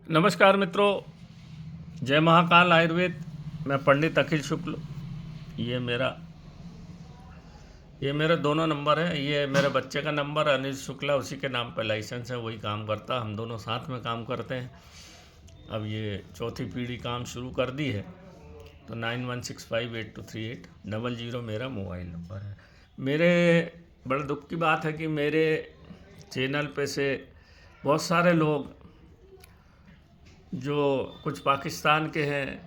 नमस्कार मित्रों, जय महाकाल आयुर्वेद। मैं पंडित अखिल शुक्ल। ये मेरा ये मेरे दोनों नंबर है। ये मेरे बच्चे का नंबर अनिल शुक्ला, उसी के नाम पर लाइसेंस है, वही काम करता। हम दोनों साथ में काम करते हैं। अब ये चौथी पीढ़ी काम शुरू कर दी है। तो 9165823800 मेरा मोबाइल नंबर है। मेरे बड़े दुख की बात है कि मेरे चैनल पे से बहुत सारे लोग जो कुछ पाकिस्तान के हैं,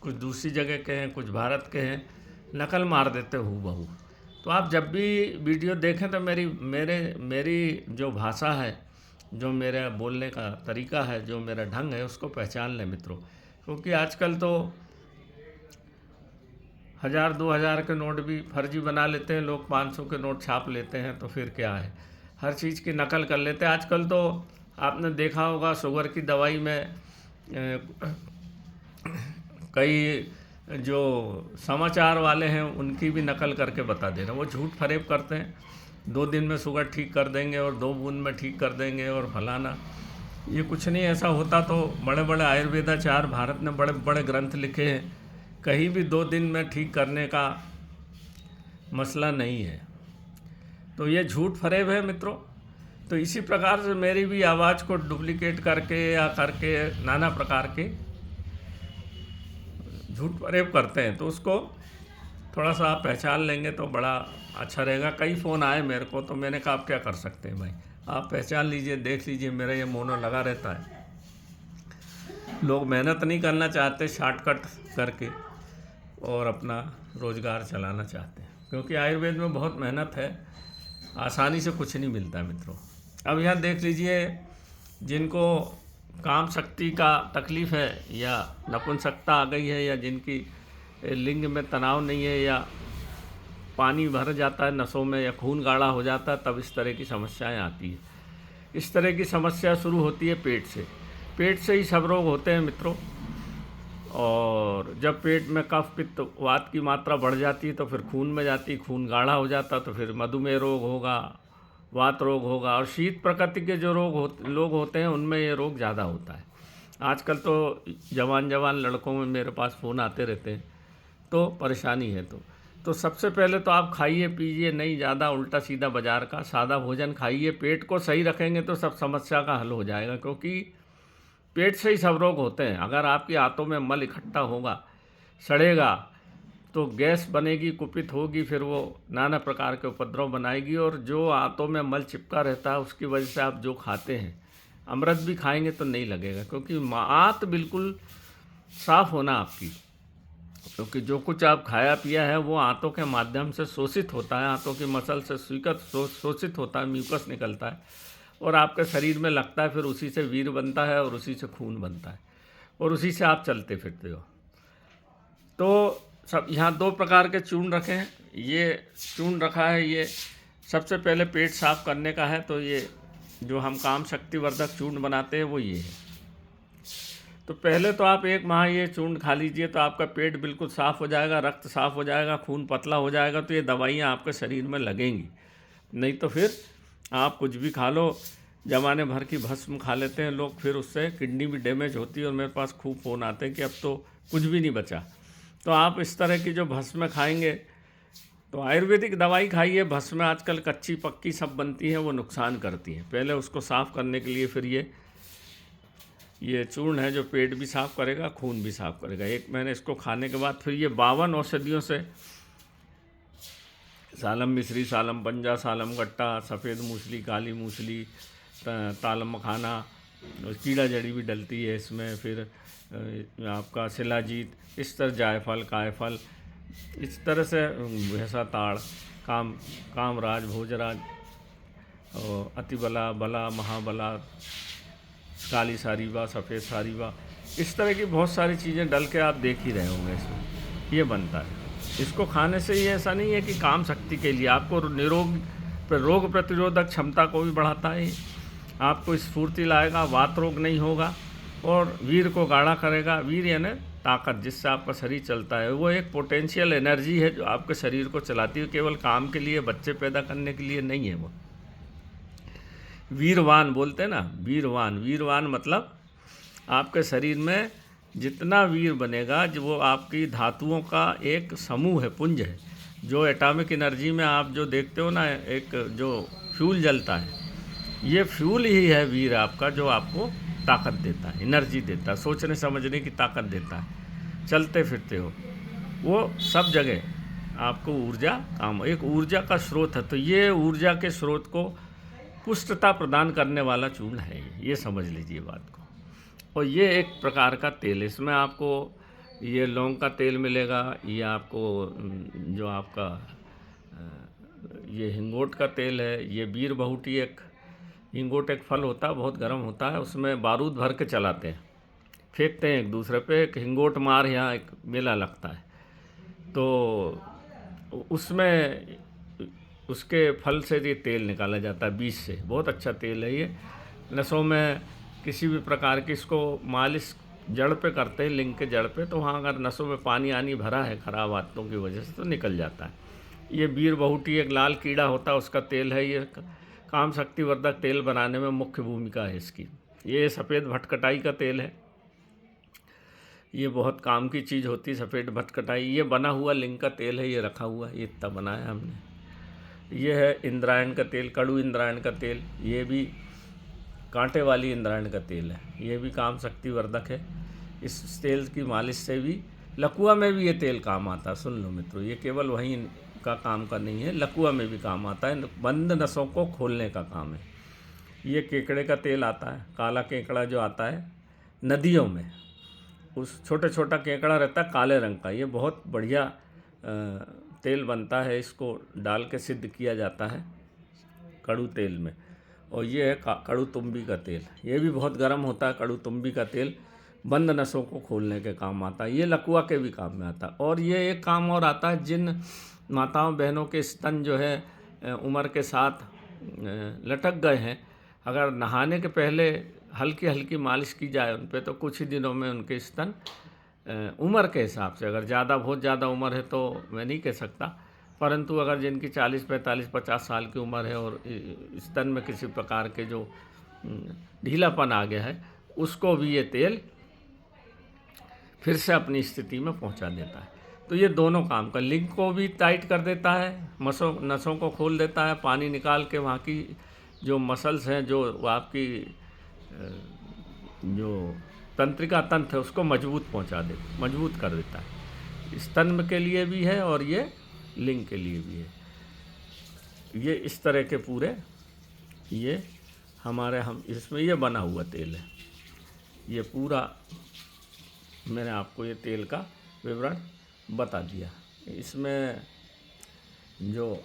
कुछ दूसरी जगह के हैं, कुछ भारत के हैं, नकल मार देते हूबहू। तो आप जब भी वीडियो देखें तो मेरी जो भाषा है, जो मेरा बोलने का तरीका है, जो मेरा ढंग है, उसको पहचान लें मित्रों। क्योंकि आजकल तो 1000-2000 के नोट भी फर्जी बना लेते हैं लोग, 500 के नोट छाप लेते हैं। तो फिर क्या है, हर चीज़ की नकल कर लेते हैं। आजकल तो आपने देखा होगा शुगर की दवाई में कई जो समाचार वाले हैं उनकी भी नकल करके बता दे रहे हैं। वो झूठ फरेब करते हैं, 2 दिन में शुगर ठीक कर देंगे और 2 बूंद में ठीक कर देंगे और फलाना। ये कुछ नहीं ऐसा होता। तो बड़े बड़े आयुर्वेदाचार्य भारत ने बड़े बड़े ग्रंथ लिखे हैं, कहीं भी 2 दिन में ठीक करने का मसला नहीं है। तो ये झूठ फरेब है मित्रों। तो इसी प्रकार से मेरी भी आवाज़ को डुप्लीकेट करके या करके नाना प्रकार के झूठ फरेब करते हैं। तो उसको थोड़ा सा आप पहचान लेंगे तो बड़ा अच्छा रहेगा। कई फ़ोन आए मेरे को, तो मैंने कहा आप क्या कर सकते हैं भाई, आप पहचान लीजिए, देख लीजिए, मेरा ये मोनो लगा रहता है। लोग मेहनत नहीं करना चाहते, शॉर्टकट करके और अपना रोज़गार चलाना चाहते हैं। क्योंकि आयुर्वेद में बहुत मेहनत है, आसानी से कुछ नहीं मिलता मित्रों। अब यहाँ देख लीजिए, जिनको काम शक्ति का तकलीफ़ है या नपुंसकता आ गई है, या जिनकी लिंग में तनाव नहीं है, या पानी भर जाता है नसों में, या खून गाढ़ा हो जाता है, तब इस तरह की समस्याएं आती है। इस तरह की समस्या शुरू होती है पेट से। पेट से ही सब रोग होते हैं मित्रों। और जब पेट में कफ पित्त वात की मात्रा बढ़ जाती है तो फिर खून में जाती, खून गाढ़ा हो जाता तो फिर मधुमेह रोग होगा, वात रोग होगा। और शीत प्रकृति के जो लोग होते हैं उनमें ये रोग ज़्यादा होता है। आजकल तो जवान लड़कों में मेरे पास फ़ोन आते रहते हैं, तो परेशानी है। तो सबसे पहले तो आप खाइए पीजिए नहीं ज़्यादा उल्टा सीधा बाज़ार का, सादा भोजन खाइए। पेट को सही रखेंगे तो सब समस्या का हल हो जाएगा। क्योंकि पेट से ही सब रोग होते हैं। अगर आपकी आंतों में मल इकट्ठा होगा, सड़ेगा, तो गैस बनेगी, कुपित होगी, फिर वो नाना प्रकार के उपद्रव बनाएगी। और जो आंतों में मल चिपका रहता है उसकी वजह से आप जो खाते हैं, अमृत भी खाएंगे तो नहीं लगेगा। क्योंकि आंत बिल्कुल साफ़ होना आपकी, क्योंकि जो कुछ आप खाया पिया है वो आंतों के माध्यम से शोषित होता है, आंतों की मसल से शोषित होता है, म्यूकस निकलता है और आपके शरीर में लगता है। फिर उसी से वीर बनता है और उसी से खून बनता है और उसी से आप चलते फिरते हो। तो सब यहाँ 2 प्रकार के चूर्ण रखे हैं। ये चूर्ण रखा है, ये सबसे पहले पेट साफ करने का है। तो ये जो हम काम शक्तिवर्धक चूर्ण बनाते हैं वो ये है। तो पहले तो आप 1 माह ये चूर्ण खा लीजिए तो आपका पेट बिल्कुल साफ़ हो जाएगा, रक्त साफ़ हो जाएगा, खून पतला हो जाएगा। तो ये दवाइयाँ आपके शरीर में लगेंगी। नहीं तो फिर आप कुछ भी खा लो, ज़माने भर की भस्म खा लेते हैं लोग, फिर उससे किडनी भी डैमेज होती है। और मेरे पास खूब फ़ोन आते हैं कि अब तो कुछ भी नहीं बचा। तो आप इस तरह की जो भस्म खाएंगे तो आयुर्वेदिक दवाई खाइए। भस्म आजकल कच्ची पक्की सब बनती है, वो नुकसान करती है। पहले उसको साफ़ करने के लिए फिर ये चूर्ण है जो पेट भी साफ़ करेगा, खून भी साफ़ करेगा। 1 महीने इसको खाने के बाद फिर ये 52 औषधियों से, सालम मिश्री, सालम पंजा, सालम गट्टा, सफ़ेद मूसली, काली मूसली, तालम मखाना, कीड़ा जड़ी भी डलती है इसमें, फिर आपका शिलाजीत, इस तरह जायफल, कायफल, इस तरह से भैंसा ताड़, कामराज, भोजराज, और अतिबला, बला, महाबला, काली सारीबा, सफ़ेद सारीबा, इस तरह की बहुत सारी चीज़ें डल के आप देख ही रहे होंगे इसमें। ये बनता है। इसको खाने से ये ऐसा नहीं है कि काम शक्ति के लिए, आपको रोग प्रतिरोधक क्षमता को भी बढ़ाता है, आपको स्फूर्ति लाएगा, वात रोग नहीं होगा और वीर को गाढ़ा करेगा। वीर यानी ताकत, जिससे आपका शरीर चलता है। वो एक पोटेंशियल एनर्जी है जो आपके शरीर को चलाती है, केवल काम के लिए, बच्चे पैदा करने के लिए नहीं है। वो वीरवान बोलते हैं ना, वीरवान मतलब आपके शरीर में जितना वीर बनेगा जो वो आपकी धातुओं का एक समूह है, पुंज है। जो एटॉमिक एनर्जी में आप जो देखते हो ना, एक जो फ्यूल जलता है, ये फ्यूल ही है वीर आपका, जो आपको ताकत देता है, एनर्जी देता है, सोचने समझने की ताकत देता है। चलते फिरते हो वो सब जगह आपको ऊर्जा काम, एक ऊर्जा का स्रोत है। तो ये ऊर्जा के स्रोत को पुष्टता प्रदान करने वाला चूर्ण है, ये समझ लीजिए बात को। और ये एक प्रकार का तेल, इसमें आपको ये लौंग का तेल मिलेगा, ये आपको जो आपका ये हिंगोट का तेल है, ये बीर बहुटी, एक हिंगोट एक फल होता है, बहुत गर्म होता है, उसमें बारूद भर के चलाते हैं, फेंकते हैं एक दूसरे पे। एक हिंगोट मार यहाँ एक मेला लगता है, तो उसमें उसके फल से ये तेल निकाला जाता है, बीज से। बहुत अच्छा तेल है ये। नसों में किसी भी प्रकार की इसको मालिश जड़ पे करते हैं, लिंग के जड़ पे, तो वहाँ अगर नसों में पानी आनी भरा है खराब आदतों की वजह से, तो निकल जाता है। ये बीर बहुटी एक लाल कीड़ा होता है, उसका तेल है। ये काम शक्तिवर्धक तेल बनाने में मुख्य भूमिका है इसकी। ये सफ़ेद भटकटाई का तेल है, ये बहुत काम की चीज़ होती है सफ़ेद भटकटाई। ये बना हुआ लिंग का तेल है, ये रखा हुआ, ये इतना बनाया हमने। ये है इंद्रायण का तेल, कड़ू इंद्रायण का तेल, ये भी कांटे वाली इंद्रायण का तेल है, ये भी काम शक्तिवर्धक है। इस तेल की मालिश से भी, लकुआ में भी ये तेल काम आता है। सुन लो मित्रों, ये केवल वहीं का काम का नहीं है, लकुआ में भी काम आता है, बंद नसों को खोलने का काम है। ये केकड़े का तेल आता है, काला केकड़ा जो आता है नदियों में, उस छोटा छोटा केकड़ा रहता है काले रंग का, ये बहुत बढ़िया तेल बनता है। इसको डाल के सिद्ध किया जाता है कड़ू तेल में। और ये है कड़ू तुम्बी का तेल, ये भी बहुत गर्म होता है। कड़ू तुम्बी का तेल बंद नसों को खोलने के काम आता है, ये लकुआ के भी काम में आता है। और ये एक काम और आता है, जिन माताओं बहनों के स्तन जो है उम्र के साथ लटक गए हैं, अगर नहाने के पहले हल्की हल्की मालिश की जाए उन पे, तो कुछ ही दिनों में उनके स्तन उम्र के हिसाब से, अगर ज़्यादा बहुत ज़्यादा उम्र है तो मैं नहीं कह सकता, परंतु अगर जिनकी 40, 45, 50 साल की उम्र है और स्तन में किसी प्रकार के जो ढीलापन आ गया है, उसको भी ये तेल फिर से अपनी स्थिति में पहुंचा देता है। तो ये दोनों काम का, लिंग को भी टाइट कर देता है, नसों को खोल देता है, पानी निकाल के वहाँ की जो मसल्स हैं, जो आपकी जो तंत्रिका तंत्र है, उसको मजबूत कर देता है। स्तन के लिए भी है और ये लिंग के लिए भी है। ये इस तरह के पूरे ये हम इसमें ये बना हुआ तेल है। ये पूरा मैंने आपको ये तेल का विवरण बता दिया। इसमें जो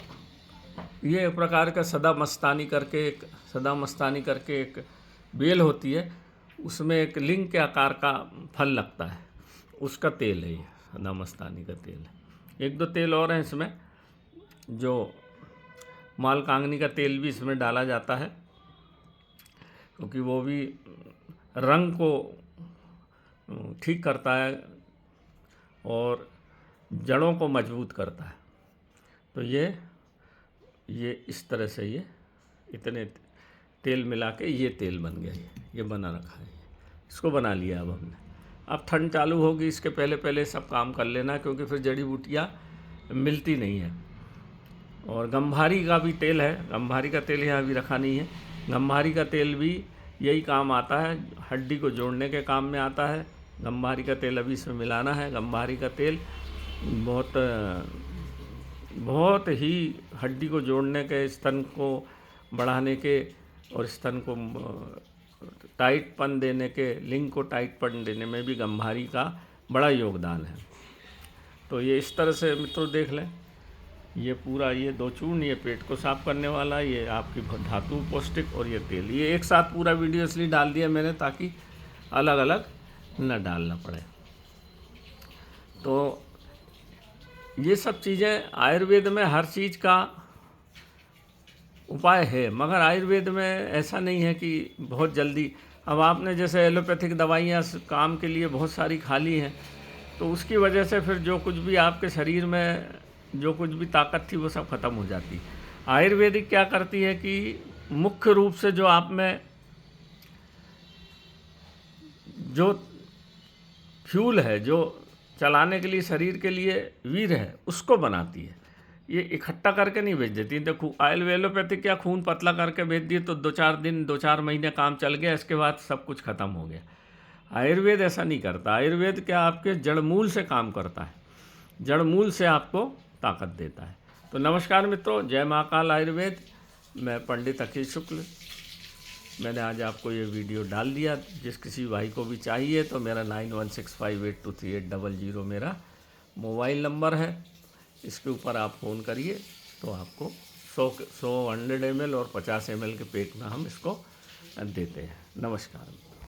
ये एक प्रकार का सदा मस्तानी करके एक बेल होती है, उसमें एक लिंग के आकार का फल लगता है, उसका तेल है ये सदा मस्तानी का तेल है। एक दो तेल और हैं इसमें, जो मालकांगनी का तेल भी इसमें डाला जाता है, क्योंकि वो भी रंग को ठीक करता है और जड़ों को मजबूत करता है। तो ये इस तरह से ये इतने तेल मिला के ये तेल बन गया, ये बना रखा है, इसको बना लिया अब हमने। अब ठंड चालू होगी, इसके पहले सब काम कर लेना, क्योंकि फिर जड़ी बूटियाँ मिलती नहीं है। और गंभारी का भी तेल है, गंभारी का तेल यहाँ भी रखा नहीं है। गंभारी का तेल भी यही काम आता है, हड्डी को जोड़ने के काम में आता है। गंभारी का तेल अभी इसमें मिलाना है। गंभारी का तेल बहुत ही हड्डी को जोड़ने के, स्तन को बढ़ाने के और स्तन को टाइटपन देने के, लिंग को टाइटपन देने में भी गंभारी का बड़ा योगदान है। तो ये इस तरह से मित्रों देख लें, ये पूरा ये दो चूर्ण, ये पेट को साफ करने वाला, ये आपकी धातु पौष्टिक, और ये तेल, ये एक साथ पूरा वीडियो इसलिए डाल दिया मैंने ताकि अलग अलग न डालना पड़े। तो ये सब चीज़ें आयुर्वेद में हर चीज़ का उपाय है, मगर आयुर्वेद में ऐसा नहीं है कि बहुत जल्दी, अब आपने जैसे एलोपैथिक दवाइयाँ काम के लिए बहुत सारी खा ली हैं, तो उसकी वजह से फिर जो कुछ भी आपके शरीर में जो कुछ भी ताकत थी वो सब खत्म हो जाती। आयुर्वेदिक क्या करती है कि मुख्य रूप से जो आप में जो फ्यूल है, जो चलाने के लिए, शरीर के लिए वीर है, उसको बनाती है। ये इकट्ठा करके नहीं बेच देती। देखो एलोपैथिक क्या खून पतला करके बेच दिए तो 2-4 दिन 2-4 महीने काम चल गया, इसके बाद सब कुछ ख़त्म हो गया। आयुर्वेद ऐसा नहीं करता। आयुर्वेद क्या आपके जड़ मूल से काम करता है, जड़ मूल से आपको ताकत देता है। तो नमस्कार मित्रों, जय महाकाल आयुर्वेद। मैं पंडित अखिल शुक्ल। मैंने आज आपको ये वीडियो डाल दिया। जिस किसी भाई को भी चाहिए तो मेरा 9165823800 मेरा मोबाइल नंबर है। इसके ऊपर आप फ़ोन करिए तो आपको 100 ml और 50 ml के पैक में हम इसको देते हैं। नमस्कार।